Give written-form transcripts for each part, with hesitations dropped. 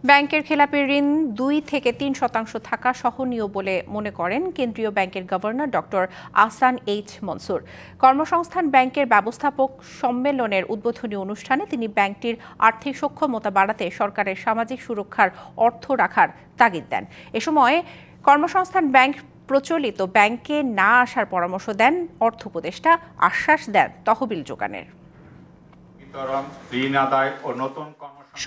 ব্যাংকের খেলাপি ঋণ 2 থেকে 3% থাকা সহনীয় বলে মনে করেন কেন্দ্রীয় ব্যাংকের governor doctor Ahsan H Mansur. কর্মসংস্থান ব্যাংকের ব্যবস্থাপক সম্মেলনের উদ্বোধনী অনুষ্ঠানে তিনি ব্যাংকটির আর্থিক সক্ষমতা বাড়াতে সরকারের সামাজিক সুরক্ষার অর্থ রাখার তাগিদ দেন। এ সময় কর্মসংস্থান ব্যাংক প্রচলিত ব্যাংকে না আসার পরামর্শ দেন অর্থ উপদেষ্টা, আশ্বাস দেন তহবিল যোগানের।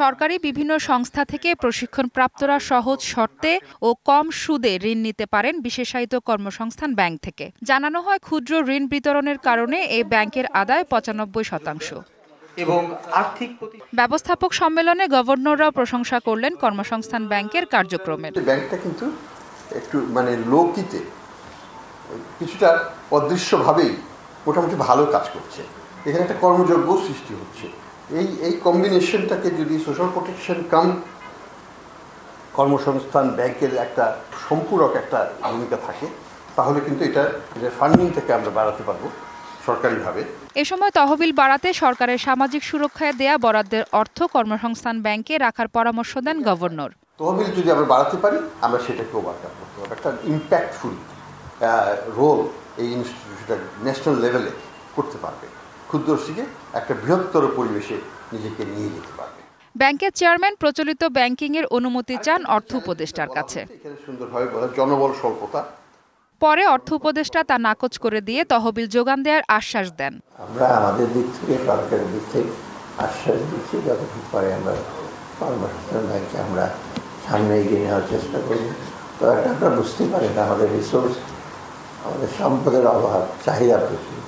সরকারি বিভিন্ন সংস্থা থেকে প্রশিক্ষণপ্রাপ্তরা সহজ শর্তে ও কম সুদে ঋণ নিতে পারেন বিশেষায়িত কর্মসংস্থান ব্যাংক থেকে। জানানো হয়, ক্ষুদ্র ঋণ বিতরণের কারণে এই ব্যাংকের আদায় 95%। এবং আর্থিক ব্যবস্থাপক সম্মেলনে গভর্নররাও প্রশংসা করলেন কর্মসংস্থান ব্যাংকের কার্যক্রমের। ব্যাংকটা কিন্তু একটু লৌকিতে কিছুটা অদৃশ্যভাবেই মোটামুটি ভালো কাজ করছে। এখানে একটা কর্মযোগ্য সৃষ্টি হচ্ছে। এই কম্বিনেশনটাকে যদি সোশ্যাল প্রোটেকশন কাম কর্মসংস্থান ব্যাংকের একটা সম্পূরক একটা ভূমিকা থাকে, তাহলে কিন্তু এটা ফান্ডিংটাকে আমরা বাড়াতে পারবো সরকারিভাবে। এ সময় তহবিল বাড়াতে সরকারের সামাজিক সুরক্ষায় দেয়া বরাদ্দের অর্থ কর্মসংস্থান ব্যাংকে রাখার পরামর্শ দেন গভর্নর। তহবিল যদি আমরা বাড়াতে পারি, আমরা সেটাকে ওভারকাম করতে হবে। একটা ইম্প্যাক্টফুল রোল এই ইনস্টিটিউশনটা ন্যাশনাল লেভেলে করতে পারবে, ক্ষুদ্রশিকে একটা বৃহত্তর পরিবেশে নিজেকে নিয়ে যেতে পারবে। ব্যাংকের চেয়ারম্যান প্রচলিত ব্যাংকিংয়ের অনুমতি চান অর্থ উপদেষ্টার কাছে। সুন্দরভাবে বলা, জনবল স্বল্পতা। পরে অর্থ উপদেষ্টা তা নাকচ করে দিয়ে তহবিল যোগান দেওয়ার আশ্বাস দেন। আমরা আমাদের দিক থেকে, সরকারের দিক থেকে আশ্বাস দিচ্ছি, যতটুকু পারে আমরা কর্মসংস্থান ব্যাংকে আমরা সামনে এগিয়ে নেওয়ার চেষ্টা করব। তো একটা আমরা বুঝতেই পারি না, আমাদের রিসোর্স, আমাদের সম্পদের অভাব, চাহিদা প্রচুর।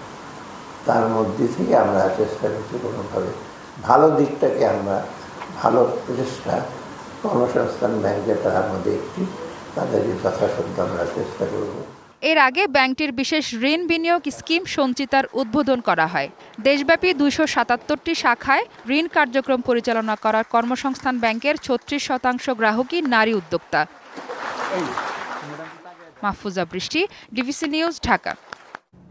তার মধ্যে থেকে আমরা চেষ্টা করছি কোনোভাবে ভালো দিকটাকে আমরা, ভালো প্রচেষ্টা কর্মসংস্থান ব্যাংকের তার মধ্যে একটি, তাদেরকে যথাসাধ্য আমরা চেষ্টা করব। এর আগে ব্যাংকটির বিশেষ ঋণ বিনিয়োগ স্কিম সঞ্চিতার উদ্বোধন করা হয়। দেশব্যাপী 277টি শাখায় ঋণ কার্যক্রম পরিচালনা করার কর্মসংস্থান ব্যাংকের 36% গ্রাহকই নারী উদ্যোক্তা। মাহফুজা বৃষ্টি, ডিভিসি নিউজ, ঢাকা।